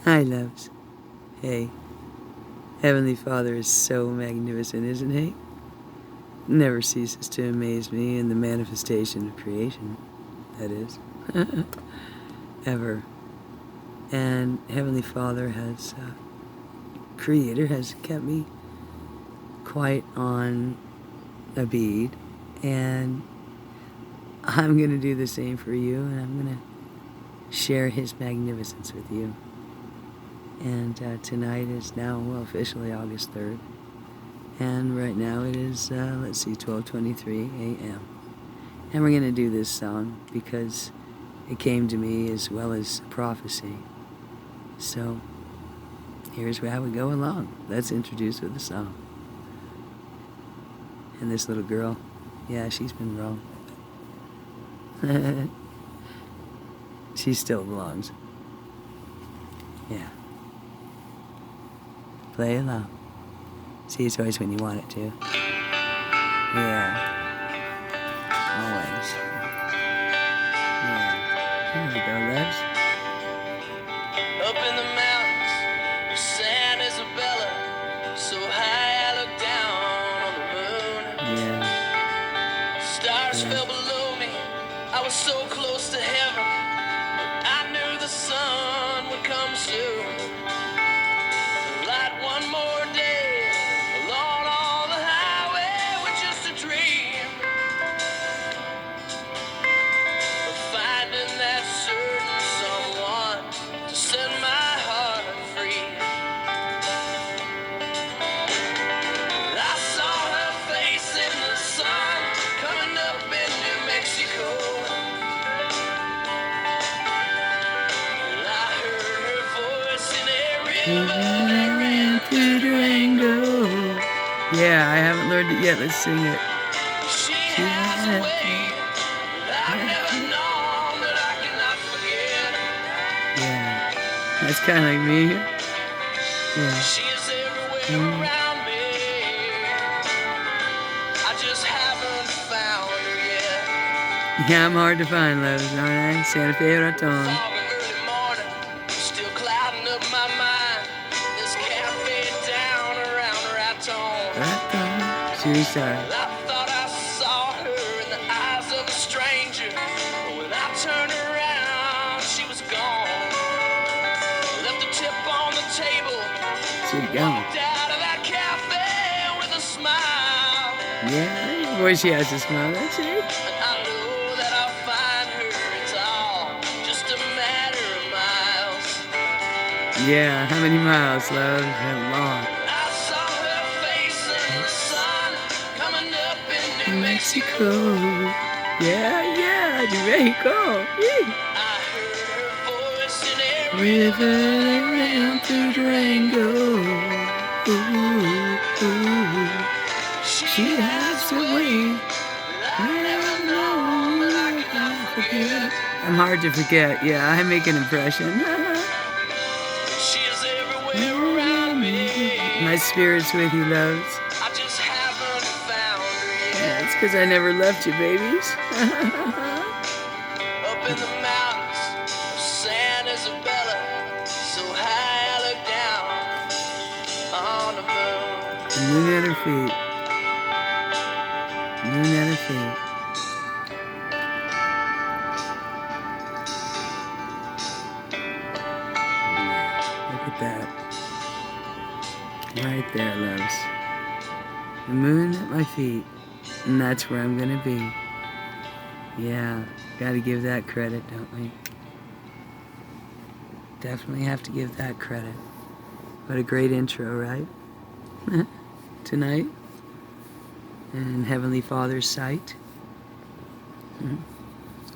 Hi, loves. Hey, Heavenly Father is so magnificent, isn't he? Never ceases to amaze me in the manifestation of creation, that is. Ever. And Heavenly Father has, Creator has kept me quite on a bead, and I'm going to do the same for you, and I'm going to share His magnificence with you. And tonight is now, well, officially August 3rd. And right now it is, let's see, 12:23 a.m. And we're going to do this song because it came to me as well as prophecy. So here's how we go along. Let's introduce with the song. And this little girl, yeah, she's been wrong. She still belongs. Yeah. Play along. See, it's always when you want it to. Yeah. Always. Yeah. There we go, loves. Up in the mountains, San Isabella, so high I look down on the moon. Yeah. Stars fell below me, I was so close to heaven, I knew the sun would come soon. Light one more day, along all the highway was just a dream of finding that certain someone to set my heart free. I saw her face in the sun coming up in New Mexico. I heard her voice in a river that ran through Durango. Yeah, I haven't learned it yet. Let's sing it. She has a way that I've never known that I cannot forget. Yeah. That's kind of like me. Yeah. She is everywhere around me. I just haven't found her yet. Yeah, I'm hard to find, loves, aren't I? Santa Fe Raton. Fog of early morning, still clouding up my mind. This cafe down around Raton. Raton. Suicide. I thought I saw her in the eyes of a stranger, but when I turned around, she was gone. Left a tip on the table, She's gone. walked out of that cafe with a smile. Yeah, boy, she has a smile, that's it. And I know that I'll find her, it's all just a matter of miles. Yeah, how many miles, love? How long? I saw her face in the sun coming up in New Mexico. Yeah, New Mexico. Yeah. I heard her voice in a River that ran through Durango. Ooh. She has a way. I've never known that I cannot forget. I'm hard to forget. Yeah, I make an impression. She is everywhere around me. My spirit's with you, loves. I just haven't found her yet. Yeah, it's because I never left you, babies. Up in the mountains of San Isabella, so high I look down on the moon. The moon at her feet. Moon at her feet. Look at that. Right there, loves. The moon at my feet. And that's where I'm gonna be. Yeah, gotta give that credit, don't we? Definitely have to give that credit. What a great intro, right? Tonight. In Heavenly Father's sight.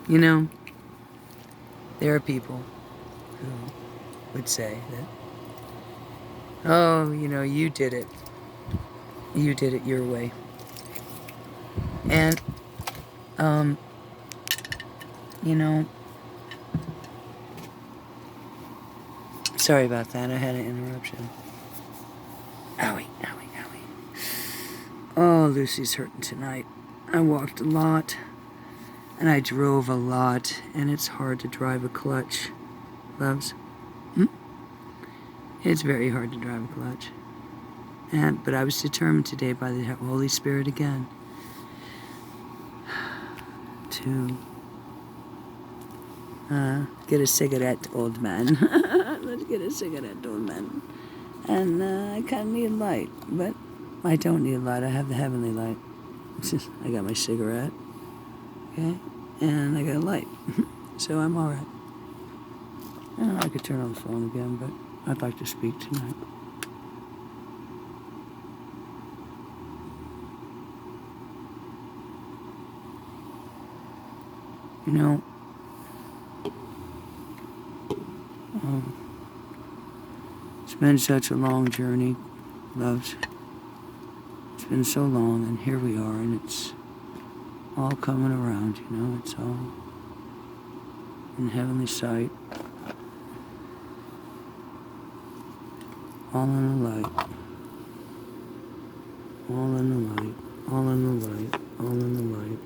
You know, there are people who would say that, oh, you know, you did it. You did it your way. And, you know, sorry about that. I had an interruption. Owie. Oh, Lucy's hurting tonight. I walked a lot, and I drove a lot, and it's hard to drive a clutch. Loves? It's very hard to drive a clutch. But I was determined today by the Holy Spirit again to get a cigarette, old man. Let's get a cigarette, old man. And I kind of need a light, but I don't need a light. I have the heavenly light. I got my cigarette, okay, and I got a light, so I'm all right. I could turn on the phone again, but I'd like to speak tonight. You know, it's been such a long journey, loves. It's been so long, and here we are, and it's all coming around, you know, it's all in heavenly sight. All in the light. All in the light. All in the light. All in the light.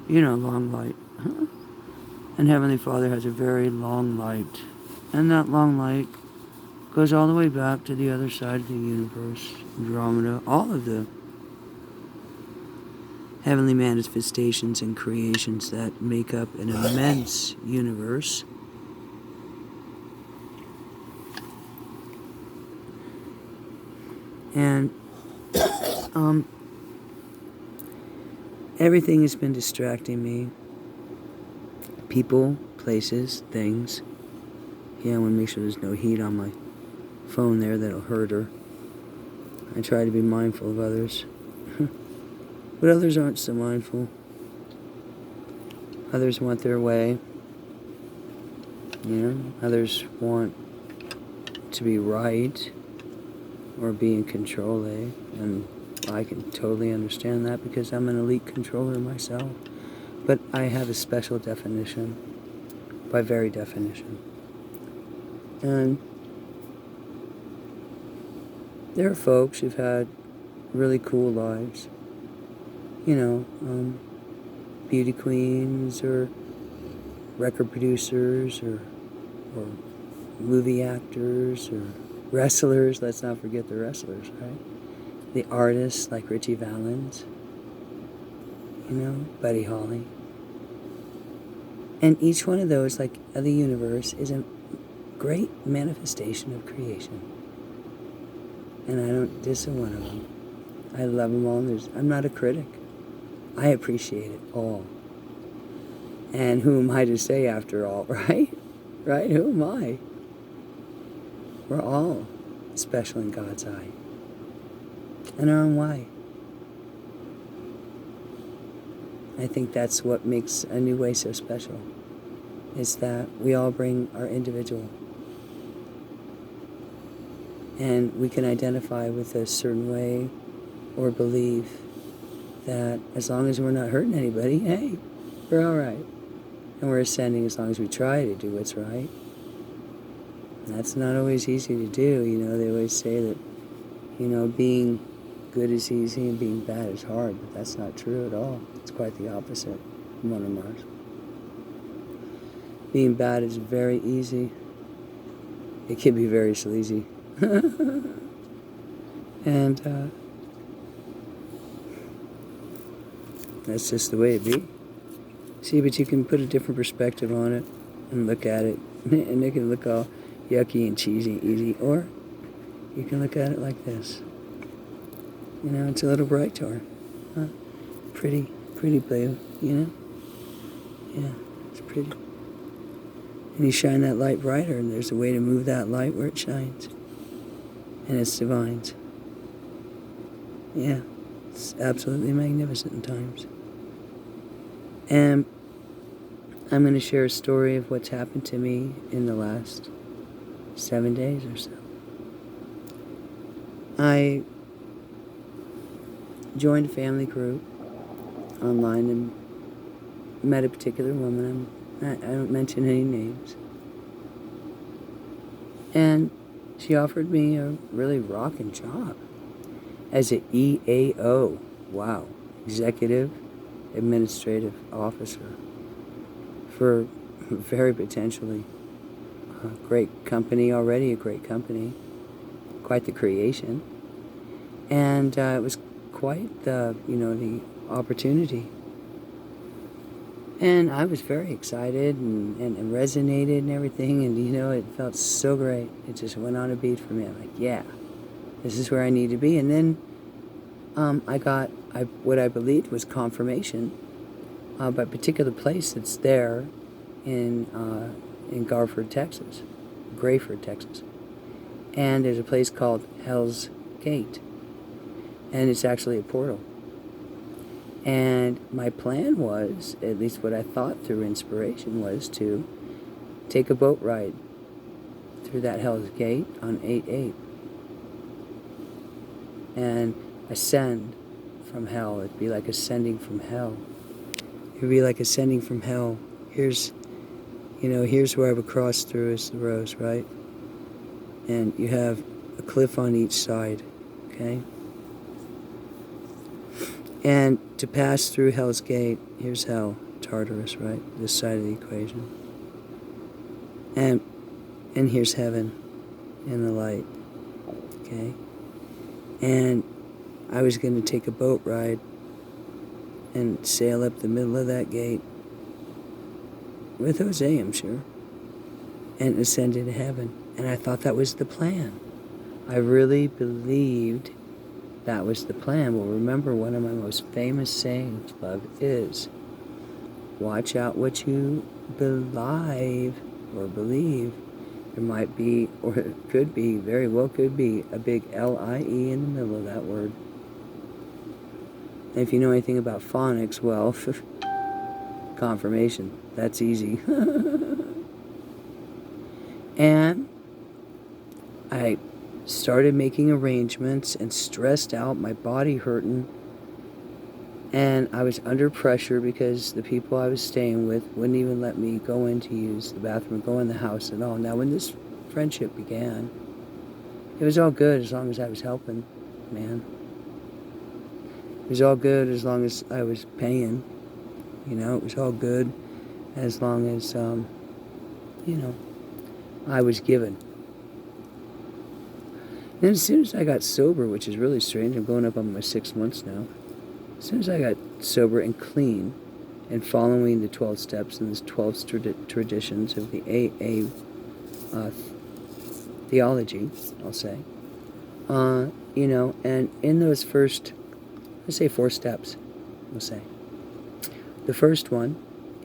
You know, long light. Huh? And Heavenly Father has a very long light. And that long light goes all the way back to the other side of the universe, Andromeda, all of the heavenly manifestations and creations that make up an immense universe. And everything has been distracting me. People, places, things. Yeah, I want to make sure there's no heat on my phone there that'll hurt her. I try to be mindful of others. But others aren't so mindful. Others want their way. You know, others want to be right or be in control, and I can totally understand that because I'm an elite controller myself. But I have a special definition, by very definition. And there are folks who've had really cool lives. You know, beauty queens or record producers or movie actors or wrestlers. Let's not forget the wrestlers, right? The artists like Richie Valens, you know, Buddy Holly. And each one of those, like of the universe, is a great manifestation of creation. And I don't diss one of them. I love them all. I'm not a critic. I appreciate it all. And who am I to say after all, right? Right? Who am I? We're all special in God's eye. In our own way. I think that's what makes A New Way so special. Is that we all bring our individual. And we can identify with a certain way or believe that as long as we're not hurting anybody, hey, we're all right. And we're ascending as long as we try to do what's right. And that's not always easy to do. You know, they always say that, you know, being good is easy and being bad is hard. But that's not true at all. It's quite the opposite from one of Mars. Being bad is very easy. It can be very sleazy. And that's just the way it be. See, but you can put a different perspective on it and look at it, and it can look all yucky and cheesy, easy, or you can look at it like this. You know, it's a little bright to her. Huh? Pretty blue, you know? Yeah, it's pretty. And you shine that light brighter, and there's a way to move that light where it shines. And it's divine. Yeah, it's absolutely magnificent in times. And I'm going to share a story of what's happened to me in the last 7 days or so. I joined a family group online and met a particular woman. I don't mention any names. And she offered me a really rocking job as an EAO. Wow. Executive Administrative Officer for very potentially great company already, a great company, quite the creation. And it was quite the, the opportunity. And I was very excited and resonated and everything, and it felt so great. It just went on a beat for me. I'm like, yeah, this is where I need to be. And then I got what I believed was confirmation by a particular place that's there in Garford, Texas, Grayford, Texas. And there's a place called Hell's Gate, and it's actually a portal. And my plan was, at least what I thought through inspiration, was to take a boat ride through that Hell's Gate on 8/8 and ascend from hell. It'd be like ascending from hell. It'd be like ascending from hell. Here's where I would cross through is the rows, right? And you have a cliff on each side, okay? And to pass through Hell's Gate, here's hell, Tartarus, right? This side of the equation. And here's heaven in the light, okay? And I was going to take a boat ride and sail up the middle of that gate with Jose, I'm sure, and ascend into heaven. And I thought that was the plan. I really believed that was the plan. Well, remember, one of my most famous sayings, love, is watch out what you believe or believe. There might be, or it could be, very well could be, a big L-I-E in the middle of that word. And if you know anything about phonics, well, confirmation. That's easy. And I started making arrangements and stressed out, my body hurting, and I was under pressure because the people I was staying with wouldn't even let me go in to use the bathroom or go in the house at all. Now, when this friendship began, it was all good as long as I was helping, man. It was all good as long as I was paying. It was all good as long as, I was given. Then as soon as I got sober, which is really strange, I'm going up on my 6 months now. As soon as I got sober and clean and following the 12 steps and the 12 traditions of the AA theology, I'll say, and in those first, let's say 4 steps, we'll say. The first one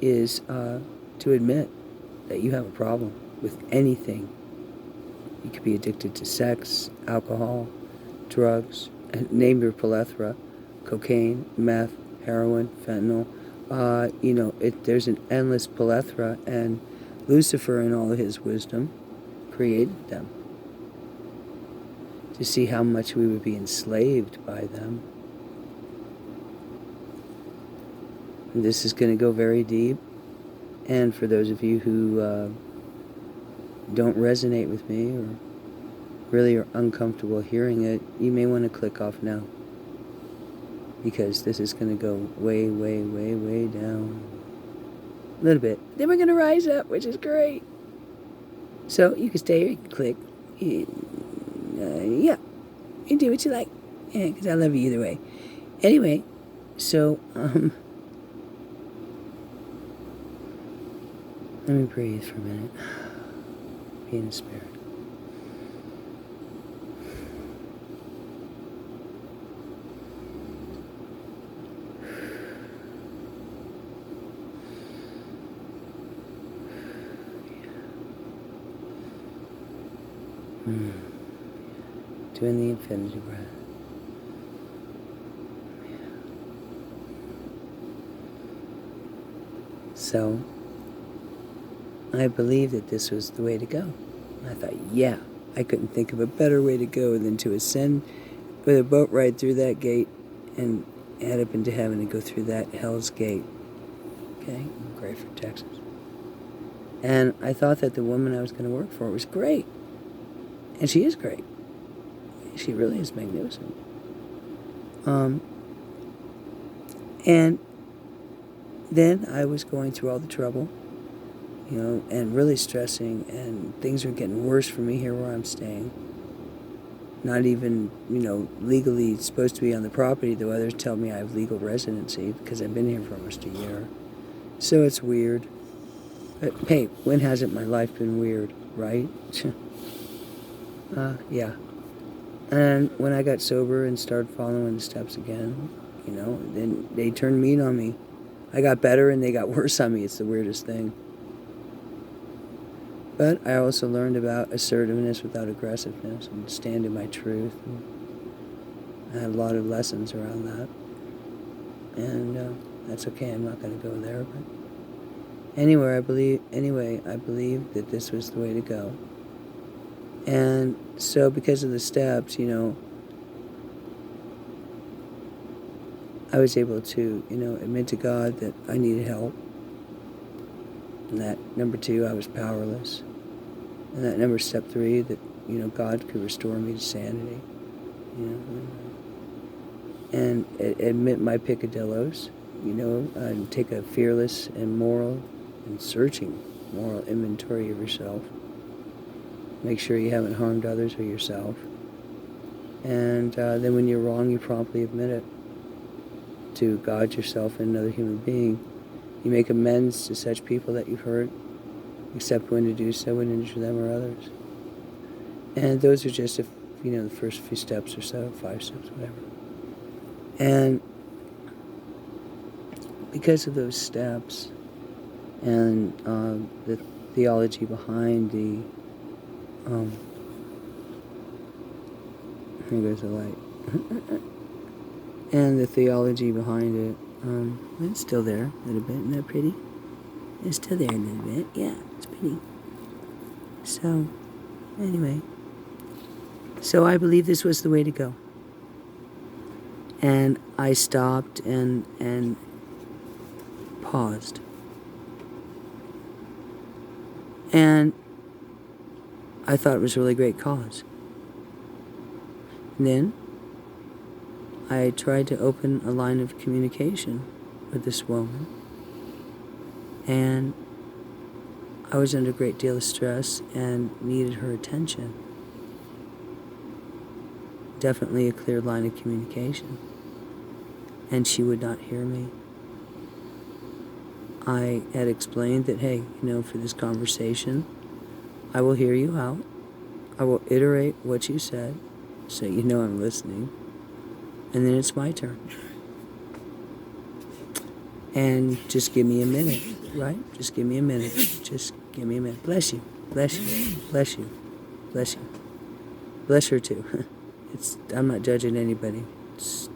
is to admit that you have a problem with anything. You could be addicted to sex, alcohol, drugs, name your plethora, cocaine, meth, heroin, fentanyl. There's an endless plethora, and Lucifer, in all of his wisdom, created them to see how much we would be enslaved by them. And this is going to go very deep, and for those of you who don't resonate with me or really are uncomfortable hearing it, you may want to click off now, because this is going to go way, way, way, way down a little bit. Then we're going to rise up, which is great. So you can stay here, you can click. Yeah, you do what you like. Yeah, because I love you either way. Anyway, so let me breathe for a minute. Be in the spirit. Doing the infinity breath. So, I believed that this was the way to go. And I thought, yeah, I couldn't think of a better way to go than to ascend with a boat ride through that gate and head up into heaven and go through that Hell's Gate. Okay? In Grayford, Texas. And I thought that the woman I was going to work for was great. And she is great. She really is magnificent. And then I was going through all the trouble you know, and really stressing, and things are getting worse for me here where I'm staying. Not even, you know, legally supposed to be on the property, though others tell me I have legal residency because I've been here for almost a year. So it's weird. But hey, when hasn't my life been weird, right? Yeah. And when I got sober and started following the steps again, you know, then they turned mean on me. I got better and they got worse on me. It's the weirdest thing. But I also learned about assertiveness without aggressiveness and standing my truth. And I had a lot of lessons around that. And that's okay. I'm not going to go there. But anyway, I believe that this was the way to go. And so because of the steps, you know, I was able to, you know, admit to God that I needed help. And that, number 2, I was powerless. And that, number step 3, that, you know, God could restore me to sanity. You know, and admit my picadillos, you know, and take a fearless and moral and searching moral inventory of yourself. Make sure you haven't harmed others or yourself. And then when you're wrong, you promptly admit it to God, yourself, and another human being. You make amends to such people that you've hurt, except when to do so would injure them or others. And those are just, you know, the first few steps or so, 5 steps, whatever. And because of those steps and the theology behind the, here goes the light, and the theology behind it, it's still there a little bit. Isn't that pretty? It's still there a little bit. Yeah, it's pretty. So, anyway. So I believe this was the way to go. And I stopped and paused. And I thought it was a really great cause. And then I tried to open a line of communication with this woman, and I was under a great deal of stress and needed her attention. Definitely a clear line of communication, and she would not hear me. I had explained that, hey, you know, for this conversation, I will hear you out. I will iterate what you said, so you know I'm listening. And then it's my turn. And just give me a minute, right? Just give me a minute. Just give me a minute. Bless you. Bless you. Bless you. Bless you. Bless her too. I'm not judging anybody. It's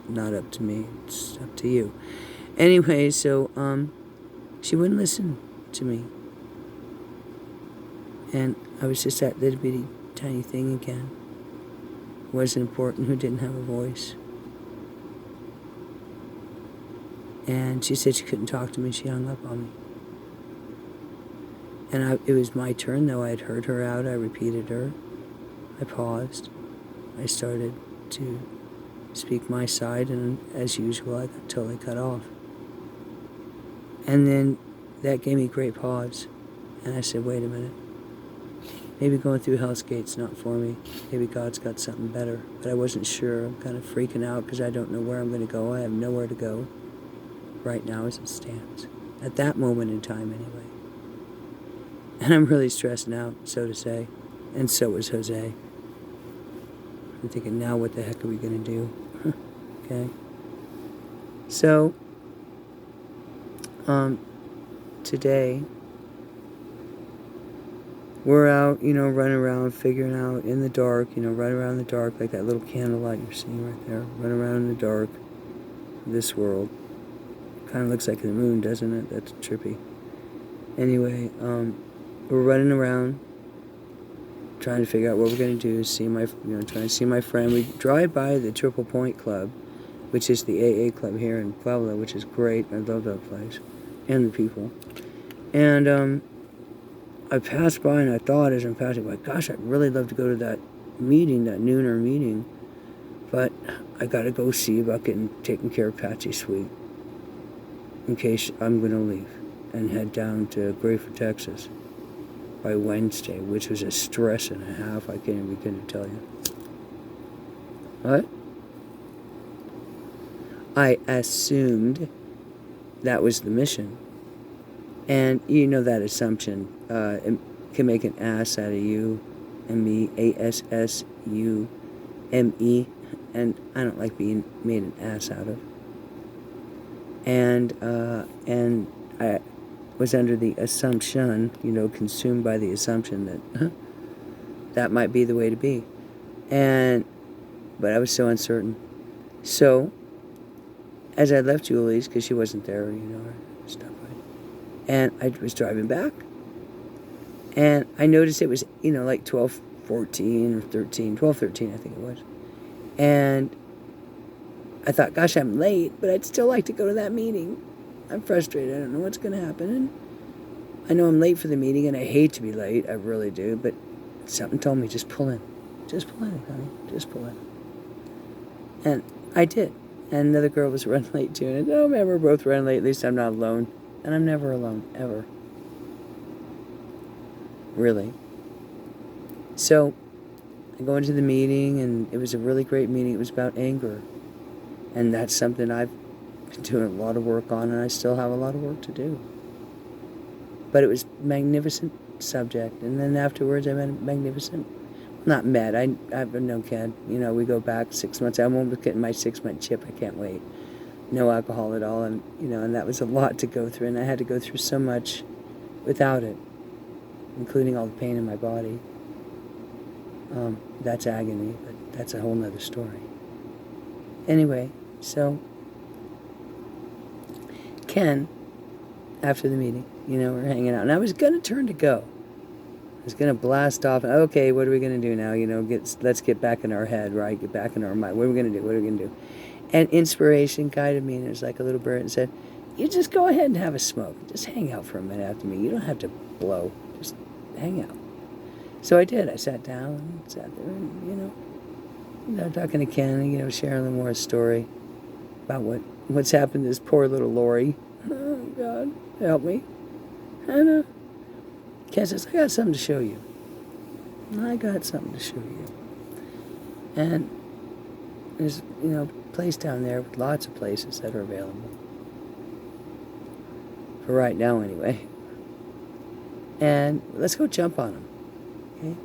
not up to me. It's up to you. Anyway, so she wouldn't listen to me. And I was just that little bitty tiny thing again. Wasn't important, who didn't have a voice. And she said she couldn't talk to me. She hung up on me. And it was my turn, though. I had heard her out. I repeated her. I paused. I started to speak my side, and as usual, I got totally cut off. And then that gave me great pause. And I said, wait a minute. Maybe going through Hell's Gate's not for me. Maybe God's got something better. But I wasn't sure. I'm kind of freaking out because I don't know where I'm going to go. I have nowhere to go right now as it stands. At that moment in time, anyway. And I'm really stressed now, so to say. And so was Jose. I'm thinking, now what the heck are we going to do? Okay. So, today, we're out, you know, running around, figuring out in the dark, you know, right around the dark, like that little candlelight you're seeing right there. Run around in the dark, this world. Kind of looks like the moon, doesn't it? That's trippy. Anyway, we're running around, trying to figure out what we're going to do, trying to see my friend. We drive by the Triple Point Club, which is the AA club here in Puebla, which is great. I love that place. And the people. And, I passed by and I thought as I'm passing by, gosh, I'd really love to go to that meeting, that nooner meeting. But I got to go see about taking care of Patsy Sweet in case I'm going to leave. and head down to Grayford, Texas by Wednesday, which was a stress and a half. I can't even begin to tell you. What? I assumed that was the mission. And you know that assumption. It can make an ass out of you and me, ASSUME, and I don't like being made an ass out of. And I was under the assumption, consumed by the assumption that that might be the way to be. But I was so uncertain. So, as I left Julie's, because she wasn't there, or stuff, and I was driving back, and I noticed it was, like 12:14 or 12:13, I think it was. And I thought, gosh, I'm late, but I'd still like to go to that meeting. I'm frustrated. I don't know what's going to happen. And I know I'm late for the meeting, and I hate to be late. I really do. But something told me, just pull in. Just pull in, honey. Just pull in. And I did. And another girl was running late, too. And oh, man, we're both running late. At least I'm not alone. And I'm never alone, ever. Really. So I go into the meeting, and it was a really great meeting. It was about anger. And that's something I've been doing a lot of work on, and I still have a lot of work to do. But it was a magnificent subject. And then afterwards, I met a magnificent, not met, I've known Ken. We go back 6 months. I'm almost getting my 6-month chip. I can't wait. No alcohol at all. And, and that was a lot to go through. And I had to go through so much without it, including all the pain in my body. That's agony, but that's a whole nother story. Anyway, so Ken, after the meeting, we're hanging out, and I was going to turn to go. I was going to blast off. Okay, what are we going to do now? Let's get back in our head, right? Get back in our mind. What are we going to do? What are we going to do? And inspiration guided me, and it was like a little bird and said, you just go ahead and have a smoke. Just hang out for a minute after me. You don't have to blow. Just hang out. So I did. I sat down and sat there and, talking to Ken, sharing a more story about what's happened to this poor little Lori. Oh, God, help me. And Ken says, I got something to show you. I got something to show you. And there's, a place down there with lots of places that are available. For right now, anyway. And let's go jump on them. Okay?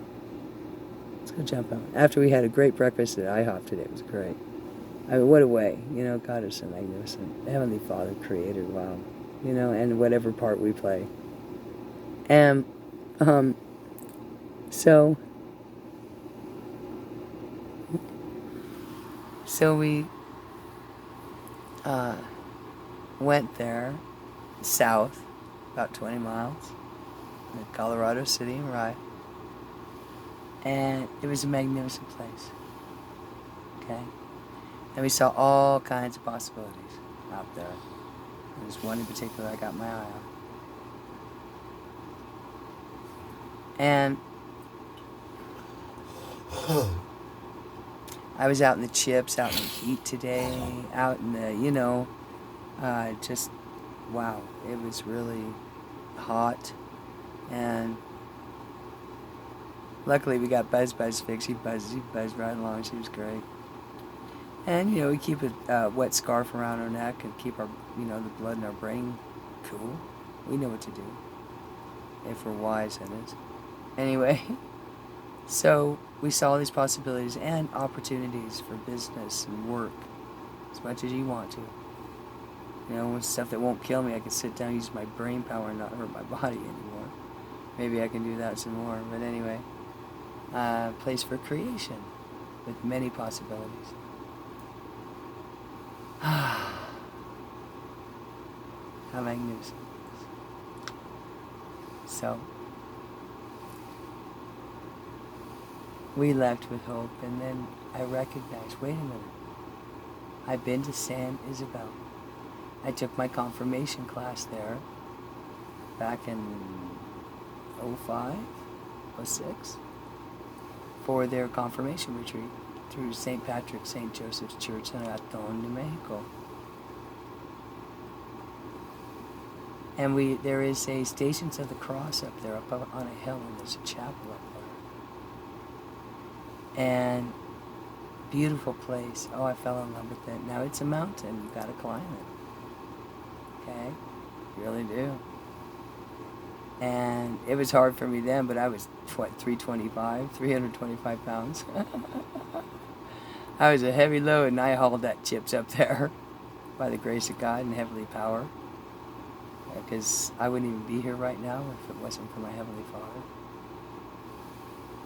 Let's go jump on them. After we had a great breakfast at IHOP today. It was great. I mean, what a way. God is so magnificent. Heavenly Father, Creator, wow. And whatever part we play. And, so we went there, south, about 20 miles, in Colorado City and Rye. And it was a magnificent place. Okay? And we saw all kinds of possibilities out there. There's one in particular I got my eye on. And I was out in the chips, out in the heat today, out in the, just, wow, it was really hot. And luckily we got Buzz fixed. He buzzed right along. She was great. And, we keep a wet scarf around our neck and keep our, the blood in our brain cool. We know what to do. If we're wise, that is. Anyway, so we saw all these possibilities and opportunities for business and work as much as you want to. Stuff that won't kill me. I can sit down, use my brain power, and not hurt my body anymore. Maybe I can do that some more. But anyway, place for creation with many possibilities. How magnificent. So, we left with hope, and then I recognized, wait a minute, I've been to San Isabel. I took my confirmation class there back in 05, 06 for their confirmation retreat through St. Patrick, St. Joseph's Church in Raton, New Mexico. And there is a Stations of the Cross up there, up on a hill, and there's a chapel up there. And beautiful place. Oh, I fell in love with it. Now it's a mountain. You gotta climb it. Okay? You really do. And it was hard for me then, but I was, 325 pounds. I was a heavy load, and I hauled that chips up there by the grace of God and heavenly power. Because I wouldn't even be here right now if it wasn't for my Heavenly Father.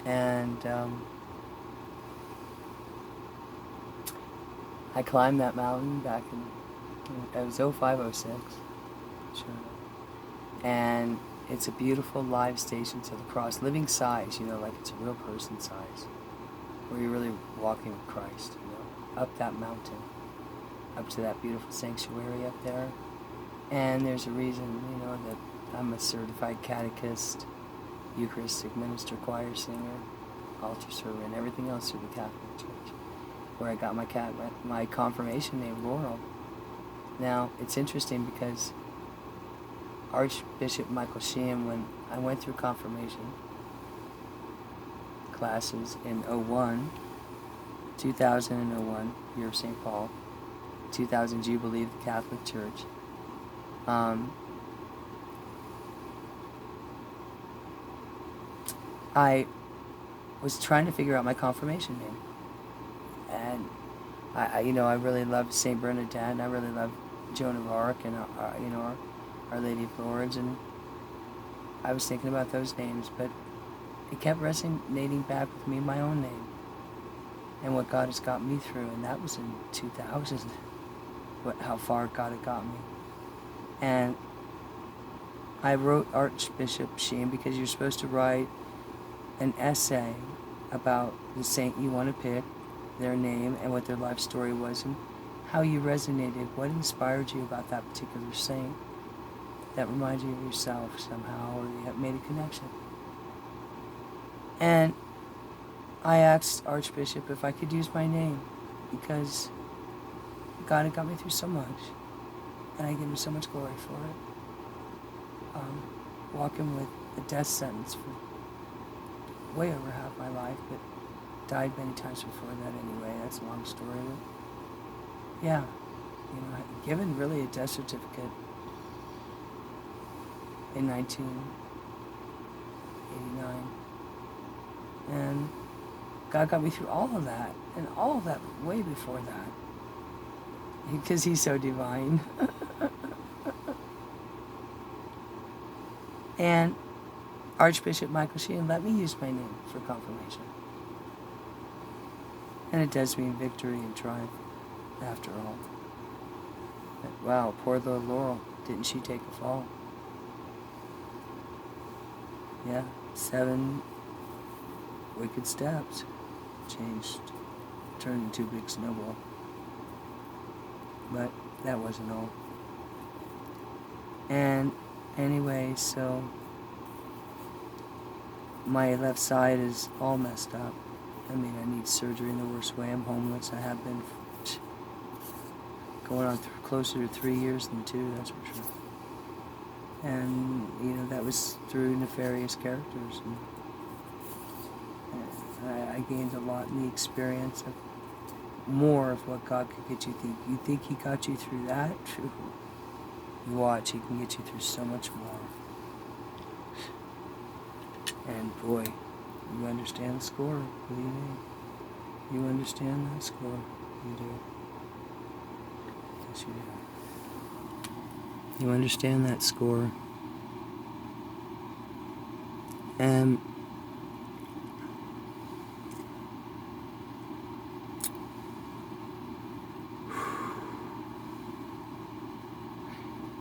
And I climbed that mountain back in, it was 0506. Sure. And it's a beautiful live Stations of the Cross, living size, like it's a real person size, where you're really walking with Christ, up that mountain, up to that beautiful sanctuary up there. And there's a reason, that I'm a certified catechist, Eucharistic minister, choir singer, altar server, and everything else through the Catholic Church, where I got my confirmation name, Laurel. Now, it's interesting because Archbishop Michael Sheehan, when I went through confirmation classes in 2001, year of St. Paul, 2000 Jubilee of the Catholic Church, I was trying to figure out my confirmation name, and I really loved Saint Bernadette, and I really loved Joan of Arc, and Our Lady of Lourdes, and I was thinking about those names, but it kept resonating back with me, my own name, and what God has got me through, and that was in 2000. How far God had got me. And I wrote Archbishop Sheehan because you're supposed to write an essay about the saint you want to pick, their name, and what their life story was, and how you resonated, what inspired you about that particular saint that reminded you of yourself somehow, or you have made a connection. And I asked Archbishop if I could use my name, because God had got me through so much, and I give him so much glory for it. Walking with a death sentence for way over half my life, but died many times before that anyway. That's a long story. But yeah, given really a death certificate in 1989. And God got me through all of that, and all of that way before that. Because he's so divine. And Archbishop Michael Sheehan let me use my name for confirmation. And it does mean victory and triumph, after all. But, wow, poor little Laurel, didn't she take a fall? Yeah, 7 wicked steps turned into a big snowball. But that wasn't all. And anyway, so my left side is all messed up. I mean, I need surgery in the worst way. I'm homeless. I have been going on closer to 3 years than 2, that's for sure. And, that was through nefarious characters. And I gained a lot in the experience of more of what God could get you through. You think he got you through that? True. You watch, he can get you through so much more. And boy, you understand the score, believe me. You understand that score. You do. Yes, you do. You understand that score. And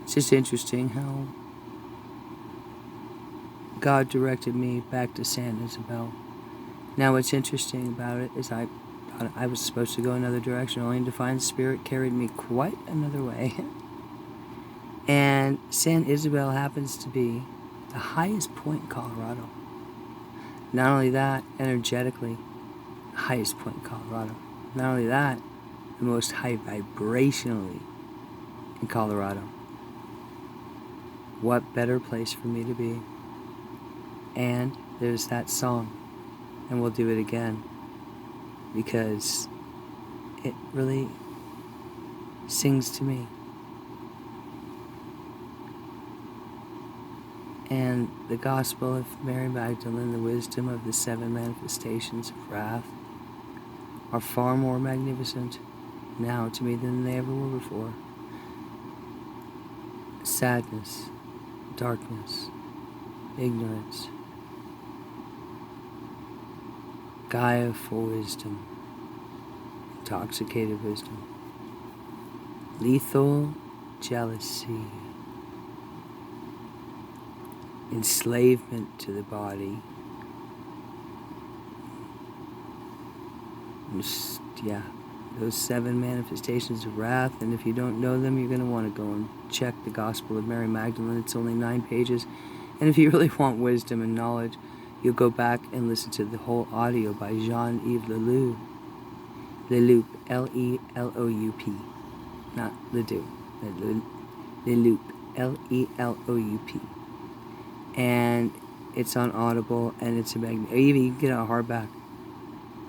it's just interesting how God directed me back to San Isabel. Now what's interesting about it is I was supposed to go another direction, only to find the Spirit carried me quite another way. And San Isabel happens to be the highest point in Colorado. Not only that, energetically, the highest point in Colorado. Not only that, the most high vibrationally in Colorado. What better place for me to be? And there's that song, and we'll do it again, because it really sings to me. And the Gospel of Mary Magdalene, the wisdom of the 7 manifestations of wrath, are far more magnificent now to me than they ever were before. Sadness, darkness, ignorance, guileful wisdom, intoxicated wisdom, lethal jealousy, enslavement to the body. Yeah, those 7 manifestations of wrath, and if you don't know them, you're going to want to go and check the Gospel of Mary Magdalene. It's only 9 pages, and if you really want wisdom and knowledge, you'll go back and listen to the whole audio by Jean-Yves Leloup. Leloup, L-E-L-O-U-P, not Ledoux. Leloup, L-E-L-O-U-P. And it's on Audible, and it's a even you can get a hardback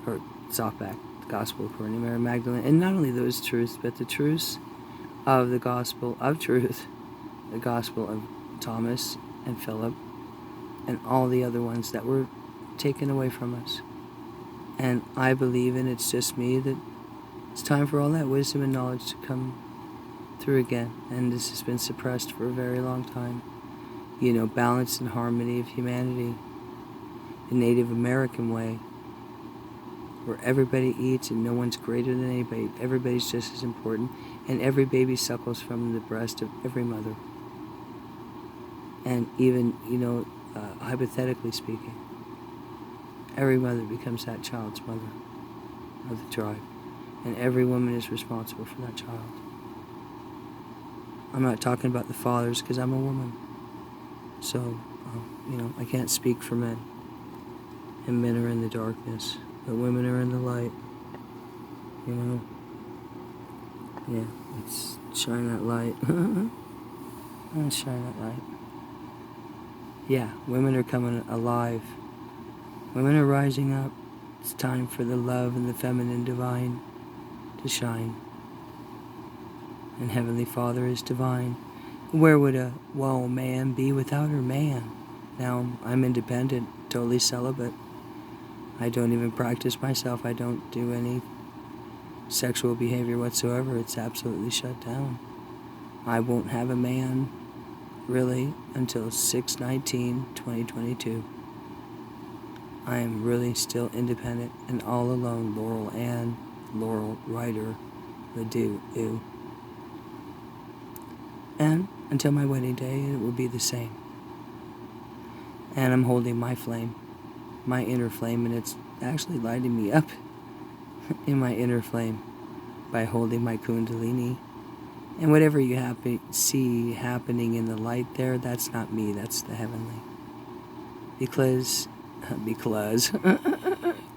or softback, the Gospel according to Mary Magdalene. And not only those truths, but the truths of the Gospel of Truth, the Gospel of Thomas and Philip, and all the other ones that were taken away from us. And I believe, and it's just me, that it's time for all that wisdom and knowledge to come through again. And this has been suppressed for a very long time. You know, balance and harmony of humanity, the Native American way, where everybody eats and no one's greater than anybody. Everybody's just as important, and every baby suckles from the breast of every mother. And even, hypothetically speaking, every mother becomes that child's mother of the tribe, and every woman is responsible for that child. I'm not talking about the fathers, because I'm a woman. So, I can't speak for men. And men are in the darkness, but women are in the light. Yeah, let's shine that light. Let's shine that light. Yeah, women are coming alive. Women are rising up. It's time for the love and the feminine divine to shine. And Heavenly Father is divine. Where would a WhoaMan be without her man? Now, I'm independent, totally celibate. I don't even practice myself. I don't do any sexual behavior whatsoever. It's absolutely shut down. I won't have a man, really, until 6/19/2022. I am really still independent and all alone. Laurel Ryder, Ledoux. And until my wedding day, it will be the same. And I'm holding my flame, my inner flame, and it's actually lighting me up in my inner flame by holding my Kundalini. And whatever you see happening in the light there, that's not me, that's the heavenly. Because,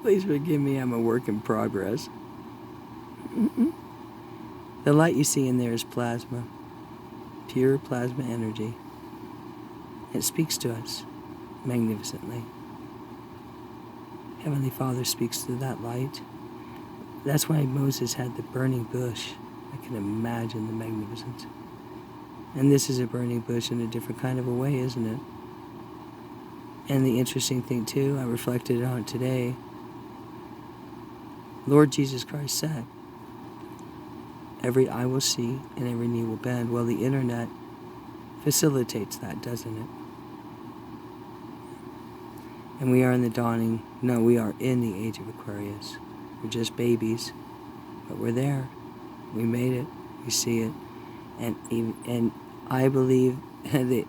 please forgive me, I'm a work in progress. The light you see in there is plasma. Pure plasma energy. It speaks to us magnificently. Heavenly Father speaks through that light. That's why Moses had the burning bush. I can imagine the magnificence. And this is a burning bush in a different kind of a way, isn't it? And the interesting thing too, I reflected on it today. Lord Jesus Christ said, every eye will see and every knee will bend. Well, the internet facilitates that, doesn't it? And we are in we are in the age of Aquarius. We're just babies, but we're there. We made it. We see it. And I believe that,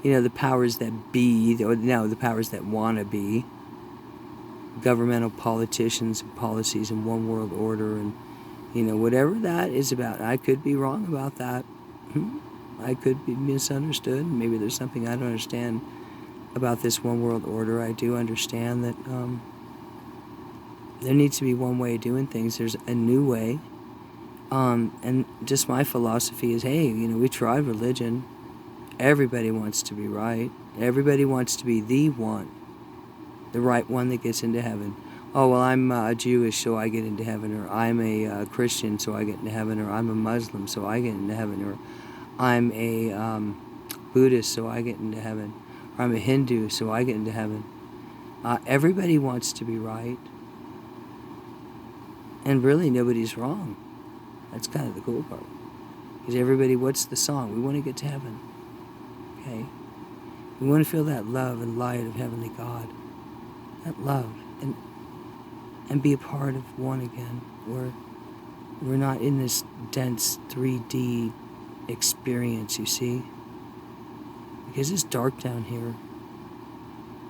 the powers that be, the powers that want to be, governmental politicians and policies and one world order and, whatever that is about. I could be wrong about that. I could be misunderstood. Maybe there's something I don't understand about this one world order. I do understand that there needs to be one way of doing things. There's a new way. And just my philosophy is, hey, we tried religion. Everybody wants to be right. Everybody wants to be the one, the right one that gets into heaven. Oh, well, I'm Jewish, so I get into heaven, or I'm a Christian, so I get into heaven, or I'm a Muslim, so I get into heaven, or I'm a Buddhist, so I get into heaven, or I'm a Hindu, so I get into heaven. Everybody wants to be right, and really nobody's wrong. That's kind of the cool part. Because everybody, what's the song? We want to get to heaven. Okay? We want to feel that love and light of Heavenly God. That love. And be a part of one again. We're not in this dense 3D experience, you see? Because it's dark down here.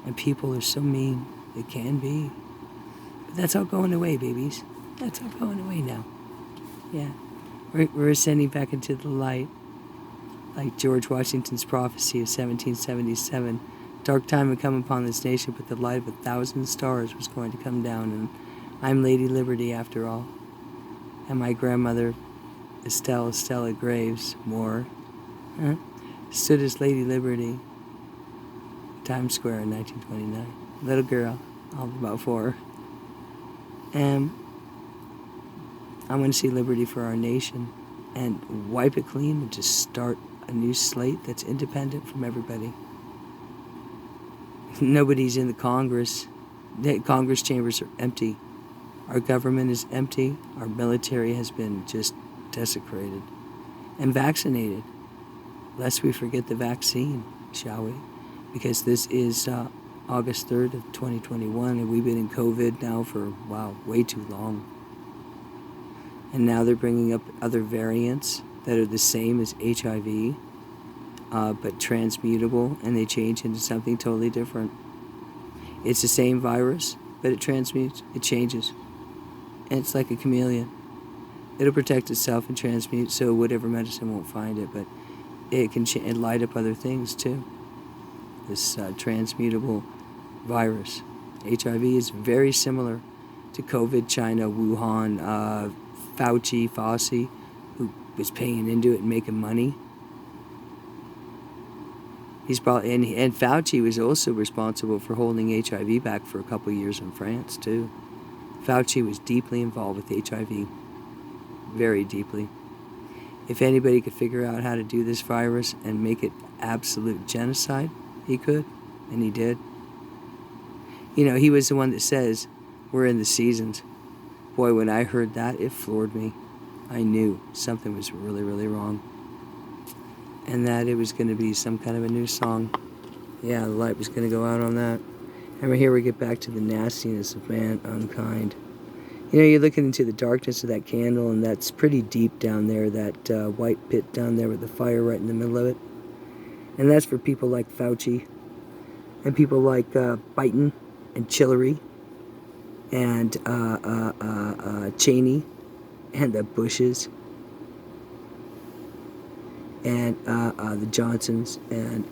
And people are so mean. They can be. But that's all going away, babies. That's all going away now. Yeah. We're ascending back into the light. Like George Washington's prophecy of 1777. Dark time would come upon this nation, but the light of 1,000 stars was going to come down. And I'm Lady Liberty after all. And my grandmother, Estella Graves Moore, stood as Lady Liberty, Times Square in 1929. Little girl, all about 4. And I want to see liberty for our nation and wipe it clean and just start a new slate that's independent from everybody. Nobody's in the Congress. The Congress chambers are empty. Our government is empty. Our military has been just desecrated. And vaccinated. Lest we forget the vaccine, shall we? Because this is August 3rd of 2021, and we've been in COVID now for, wow, way too long. And now they're bringing up other variants that are the same as HIV, but transmutable, and they change into something totally different. It's the same virus, but it transmutes, it changes. And it's like a chameleon. It'll protect itself and transmute, so whatever medicine won't find it, but it can light up other things too. This transmutable virus. HIV is very similar to COVID, China, Wuhan, Fauci, who was paying into it and making money. He's probably, and Fauci was also responsible for holding HIV back for a couple of years in France too. Fauci was deeply involved with HIV, very deeply. If anybody could figure out how to do this virus and make it absolute genocide, he could, and he did. You know, he was the one that says, we're in the seasons. Boy, when I heard that, it floored me. I knew something was really, really wrong. And that it was going to be some kind of a new song. Yeah, the light was going to go out on that. And here we get back to the nastiness of man unkind. You know, you're looking into the darkness of that candle, and that's pretty deep down there, that white pit down there with the fire right in the middle of it. And that's for people like Fauci, and people like Biden, and Chillery, and Cheney, and the Bushes, and the Johnsons, and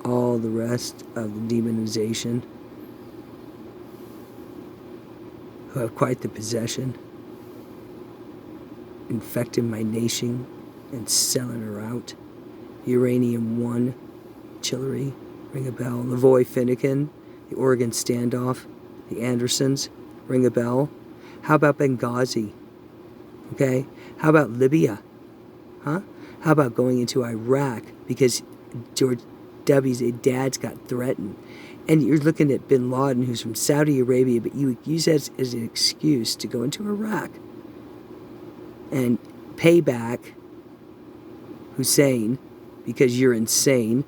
all the rest of the demonization, who have quite the possession, infecting my nation and selling her out. Uranium One, Chillery, ring a bell. Lavoy Finnegan, the Oregon Standoff, the Andersons, ring a bell. How about Benghazi? Okay? How about Libya? Huh? How about going into Iraq because George W.'s dad's got threatened? And you're looking at bin Laden, who's from Saudi Arabia, but you use that as an excuse to go into Iraq and pay back Hussein because you're insane.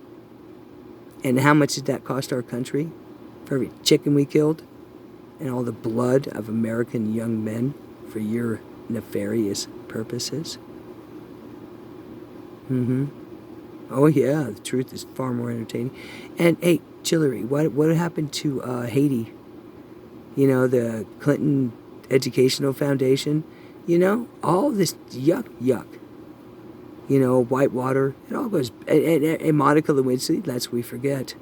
And how much did that cost our country for every chicken we killed and all the blood of American young men for your nefarious purposes? Oh yeah, the truth is far more entertaining. And hey, Chillery, what happened to Haiti? You know, the Clinton Educational Foundation. You know, all this yuck. You know, Whitewater. It all goes. And Monica Lewinsky. Lest we forget.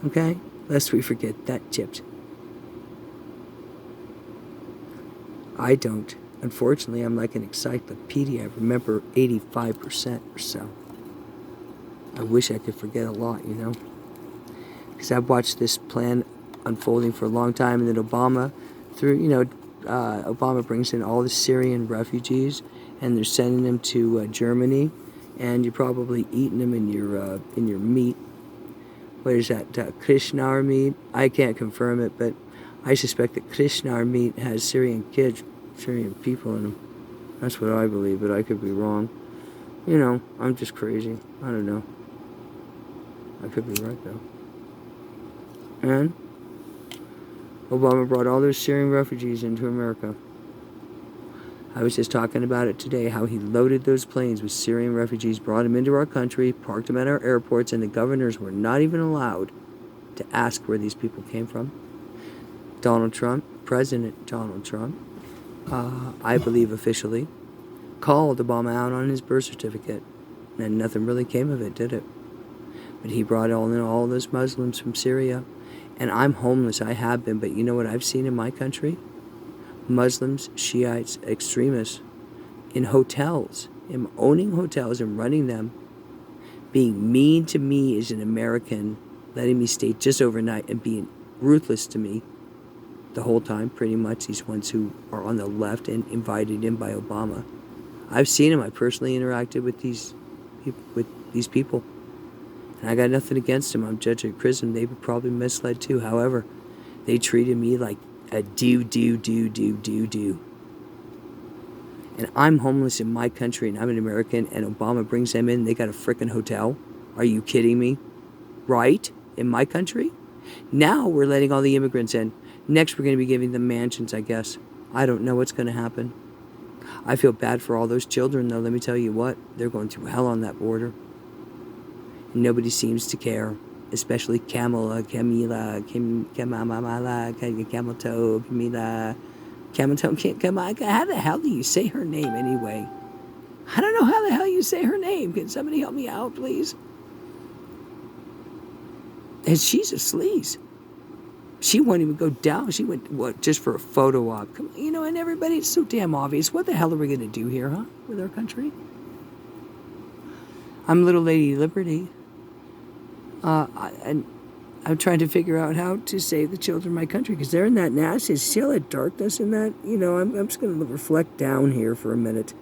Okay, lest we forget that chipped. I don't. Unfortunately, I'm like an encyclopedia. I remember 85% or so. I wish I could forget a lot, you know. Because I've watched this plan unfolding for a long time, and then Obama, Obama brings in all the Syrian refugees, and they're sending them to Germany, and you're probably eating them in your meat. What is that, Krishnar meat? I can't confirm it, but I suspect that Krishnar meat has Syrian kids, Syrian people in them. That's what I believe, but I could be wrong. You know, I'm just crazy. I don't know. I could be right, though. And Obama brought all those Syrian refugees into America. I was just talking about it today, how he loaded those planes with Syrian refugees, brought them into our country, parked them at our airports, and the governors were not even allowed to ask where these people came from. Donald Trump, President Donald Trump, I believe officially, called Obama out on his birth certificate, and nothing really came of it, did it? But he brought all those Muslims from Syria, and I'm homeless, I have been, but you know what I've seen in my country? Muslims, Shiites, extremists, in hotels, in owning hotels and running them, being mean to me as an American, letting me stay just overnight, and being ruthless to me the whole time, pretty much, these ones who are on the left and invited in by Obama. I've seen them. I personally interacted with these people. And I got nothing against them. I'm judging criticism. They were probably misled too. However, they treated me like a do. And I'm homeless in my country, and I'm an American, and Obama brings them in, they got a frickin' hotel. Are you kidding me? Right? In my country? Now we're letting all the immigrants in. Next we're going to be giving them mansions, I guess. I don't know what's going to happen. I feel bad for all those children, though. Let me tell you what. They're going through hell on that border. Nobody seems to care, especially Camila, Camel Toe, how the hell do you say her name anyway? I don't know how the hell you say her name. Can somebody help me out, please? And she's a sleaze. She won't even go down. She went, what, just for a photo op. Come on, you know, and everybody, it's so damn obvious. What the hell are we going to do here, huh, with our country? I'm Little Lady Liberty. And I'm trying to figure out how to save the children of my country, because they're in that nasty, see all that darkness in that? You know, I'm just going to reflect down here for a minute.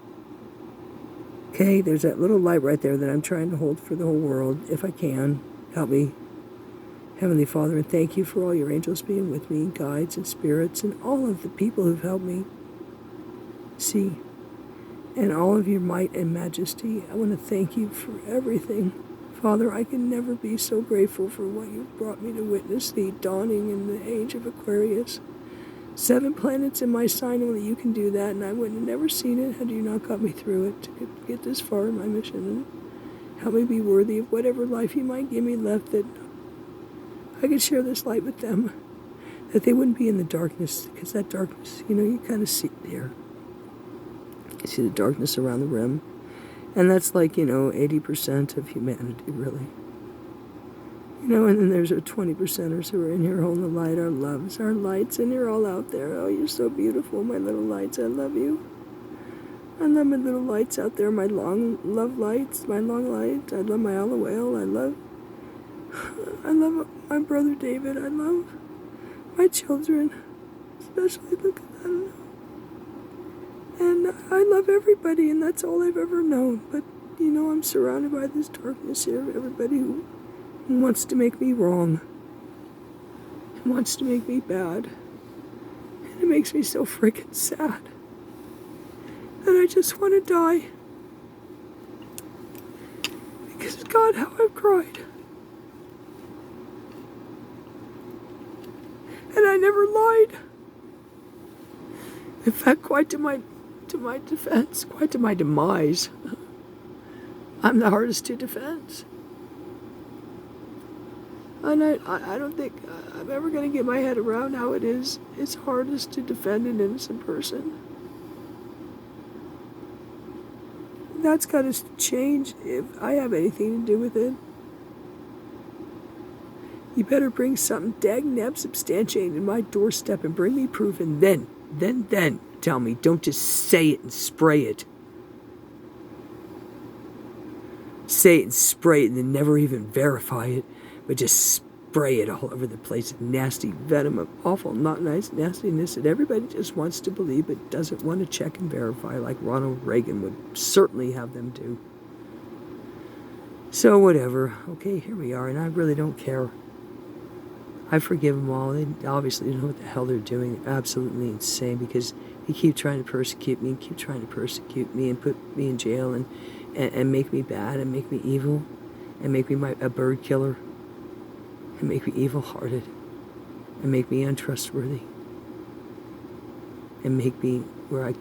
Okay, there's that little light right there that I'm trying to hold for the whole world, if I can. Help me, Heavenly Father, and thank you for all your angels being with me, guides and spirits, and all of the people who've helped me see, and all of your might and majesty. I want to thank you for everything. Father, I can never be so grateful for what you've brought me to witness, the dawning in the age of Aquarius. 7 planets in my sign, only you can do that, and I wouldn't have never seen it had you not got me through it to get this far in my mission. And help me be worthy of whatever life you might give me left, that I could share this light with them, that they wouldn't be in the darkness, because that darkness, you know, you kind of see it there. You see the darkness around the rim. And that's like, 80% of humanity, really. And then there's our 20%ers who are in here holding the light, our loves, our lights, and you're all out there. Oh, you're so beautiful, my little lights. I love you. I love my little lights out there, my long lights. I love my olive oil. I love my brother David. I love my children, especially look at that. And I love everybody, and that's all I've ever known. But, I'm surrounded by this darkness here of everybody who wants to make me wrong, and wants to make me bad. And it makes me so freaking sad that I just want to die. Because, God, how I've cried. And I never lied. In fact, quite to my defense, quite to my demise, I'm the hardest to defend. And I don't think I'm ever going to get my head around how it's hardest to defend an innocent person. That's got to change if I have anything to do with it. You better bring something dag-nab substantiated in my doorstep and bring me proof, and then tell me. Don't just say it and spray it. say it and spray it and then never even verify it, but just spray it all over the place. Nasty venom of awful, not nice nastiness that everybody just wants to believe but doesn't want to check and verify, like Ronald Reagan would certainly have them do. So whatever. Okay, here we are, and I really don't care. I forgive them all. They obviously don't know what the hell they're doing. They're absolutely insane because they keep trying to persecute me and keep trying to persecute me and put me in jail and make me bad and make me evil and make me a bird killer and make me evil-hearted and make me untrustworthy and make me where I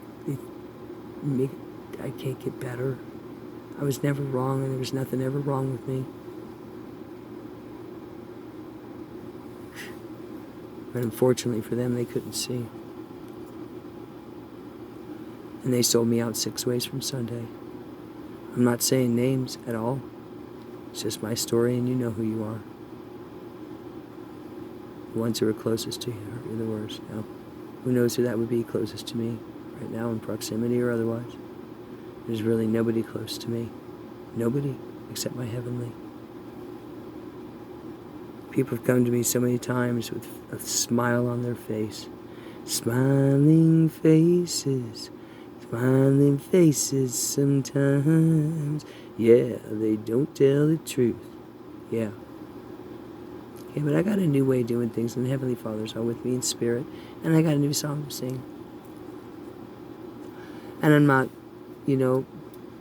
can't get better. I was never wrong and there was nothing ever wrong with me. But unfortunately for them, they couldn't see. And they sold me out 6 ways from Sunday. I'm not saying names at all. It's just my story, and you know who you are. The ones who are closest to you are the worst. Now, who knows who that would be closest to me right now in proximity or otherwise? There's really nobody close to me. Nobody except my heavenly. People have come to me so many times with a smile on their face. Smiling faces sometimes. Yeah, they don't tell the truth. Yeah. Okay, but I got a new way of doing things, and the Heavenly Father's all with me in spirit, and I got a new song to sing. And I'm not,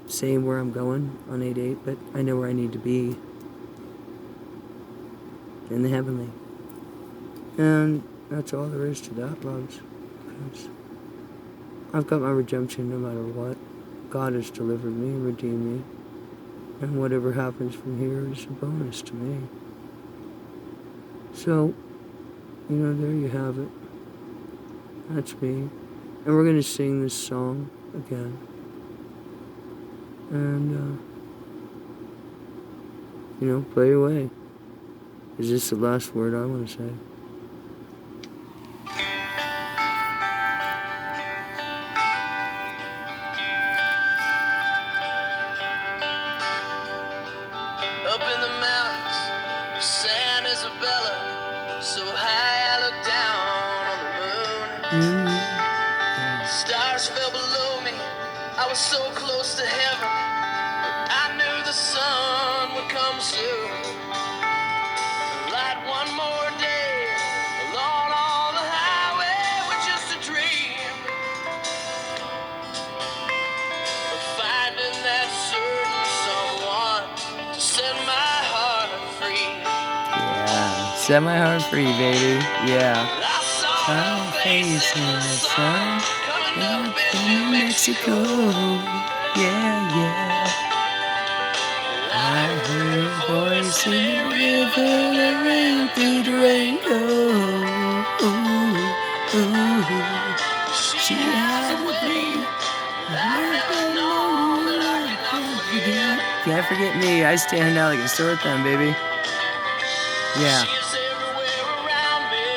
saying where I'm going on 8/8, but I know where I need to be in the heavenly. And that's all there is to that, loves. Because I've got my redemption no matter what. God has delivered me and redeemed me. And whatever happens from here is a bonus to me. So, there you have it. That's me. And we're going to sing this song again. And, play away. Is this the last word I want to say? Up in the mountains, San Isabella, so high I look down on the moon. Stars fell below me, I was so close to heaven, I knew the sun would come soon. Light one more day, along on the highway with just a dream of finding that certain someone to set my heart free. Yeah, set my heart free, baby. Yeah. I saw her face in the sun coming up in New Mexico. Yeah. I heard a voice in the river that ran through the rainbow. She had a dream that I never known that I cannot forget. Can't forget me. I stand out like a sore thumb, baby. Yeah. She is everywhere around me.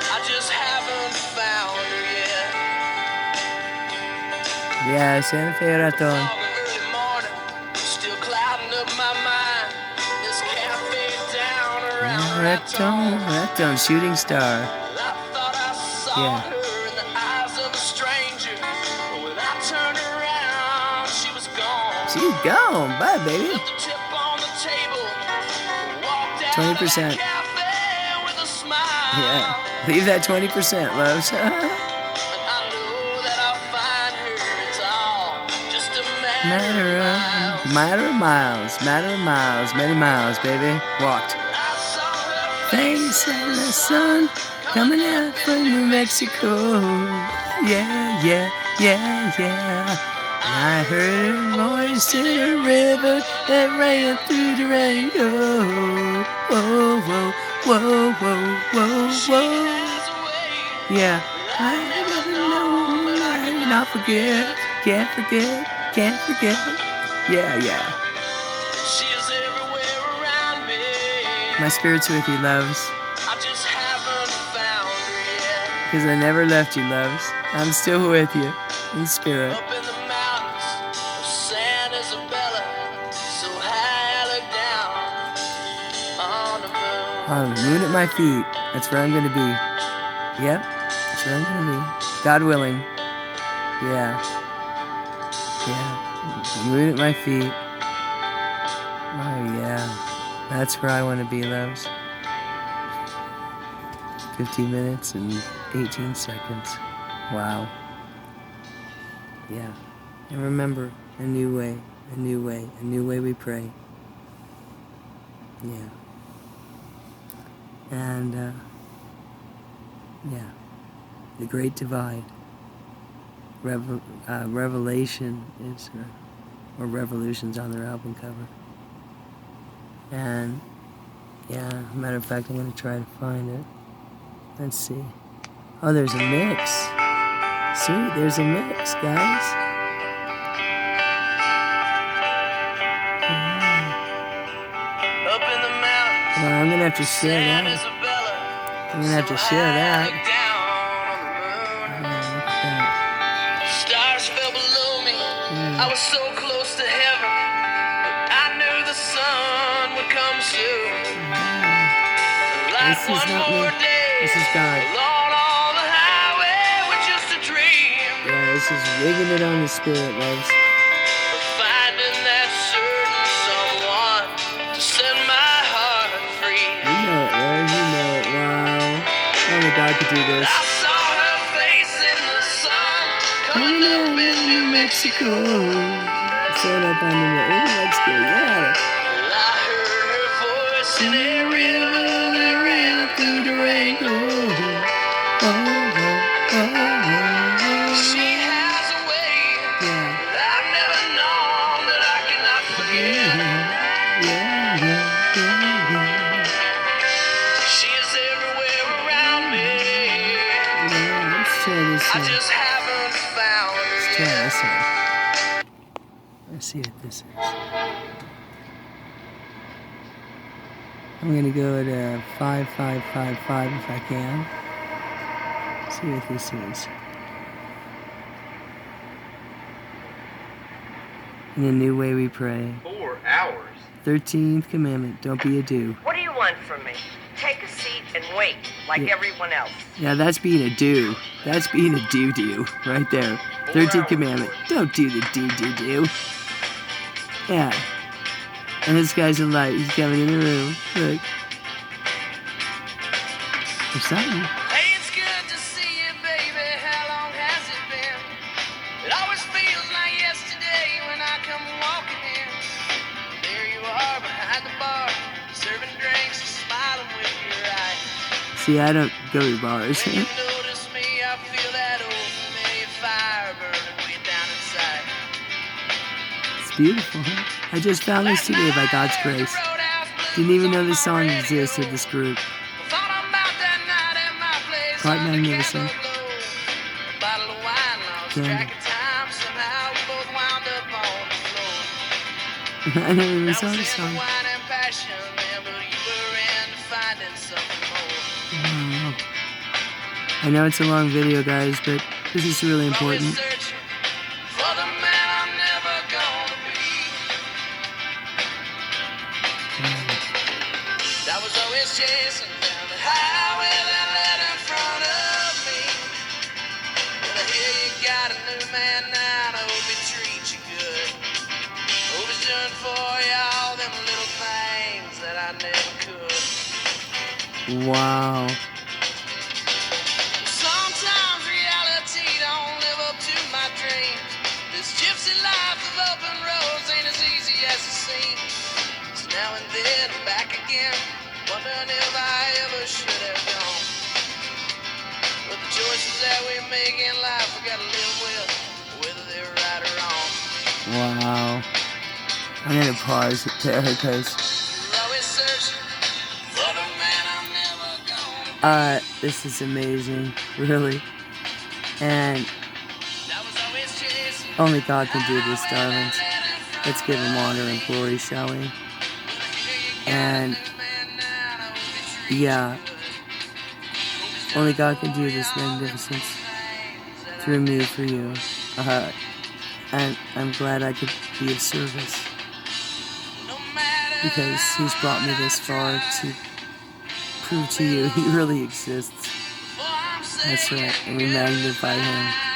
I just haven't found her yet. Yeah, Santa Fe Raton. Fog of early morning, still clouding up my mind. This cafe down around Raton, shooting star. I thought I saw her in the eyes of a stranger, but when I turned around, she was gone. She's gone. Bye, baby. Left the tip on the table, walked out 20%. of that cafe with a smile. Yeah. Leave that 20%, loves. And I know that I'll find her. It's all just a matter of miles. Matter of miles, many miles, baby. Walked. I saw her Face in the sun, coming out from New Mexico. Yeah. I heard a voice in the river that ran through the rainbow. Whoa. Yeah, I never know, I cannot forget, can't forget. Yeah. She is everywhere around me. My spirit's with you, loves, I just haven't found her yet. because I never left you, loves. I'm still with you, in spirit. Up in the mountains of San Isabella. Moon at my feet. That's where I'm gonna be. Yep, that's where I'm gonna be. God willing. Yeah. Moon at my feet. Oh yeah. That's where I want to be, loves. 15 minutes and 18 seconds. Wow. Yeah. And remember, a new way, a new way, a new way we pray. Yeah. And, yeah. The Great Divide. Revelation is, or Revolution's on their album cover. And, yeah, matter of fact, I'm going to try to find it. Let's see. Oh, there's a mix. Sweet, there's a mix, guys. Up in the mountains, Well, I'm going to have to share San that. Isabella, I'm going to have to share I that. looked down on the moon. Yeah, look at that. Stars fell below me. I was so close to heaven. I knew the sun would come soon. Like This is one not more me. day This is God. along on the highway with just a dream. Yeah, this is rigging it on the spirit, loves. But finding that certain someone to set my heart free. You know it, Lord. You know it. Wow. Only God could do this. I saw her face in the sun coming up in New Mexico. Showing up on the New Mexico, yeah. Well, I heard her voice in a river that ran through Durango. She has a way Yeah. that I've never known that I cannot forget. She is everywhere around me. Let's try this I one. just haven't found her Let's try yet. this one. Let's see what this is. I'm gonna go to 5555 if I can. See what this is. In a new way we pray. 4 hours. 13th commandment, don't be a do. What do you want from me? Take a seat and wait, like Yeah. everyone else. Yeah, that's being a do. That's being a do right there. 13th commandment, don't do the do. Yeah. And this guy's a light. He's coming in the room. Look. Or something. Hey, it's good to see you, baby. How long has it been? It always feels like yesterday when I come walking in. There you are behind the bar, serving drinks, smiling with your eyes. See, I don't go to bars. When you notice me, I feel that old familiar fire burning way down inside. It's beautiful, huh? I just found this today by God's grace. Didn't even know this song existed, this group. Quite magnificent. Candy. I never even saw this song. Wow. I know it's a long video, guys, but this is really important. I was always chasing down the highway that led in front of me. Well, I hear you got a new man now, and I hope he treats you good. Hope he's doing for you all them little things that I never could. Wow. Sometimes reality don't live up to my dreams. This gypsy life of open roads ain't as easy as it seems. So now and then I'm back again, wondering if I ever should have gone. But the choices that we make in life we gotta live with, whether they're right or wrong. Wow. I'm gonna pause it there because You're always searching for the man I'm never gonna be. this is amazing, really. And I was always chasing only God can do this, darlings. Let's give him honor and glory, shall we? And yeah, only God can do this magnificence through me for you. And I'm glad I could be of service because he's brought me this far to prove to you he really exists. That's right, and we magnify him.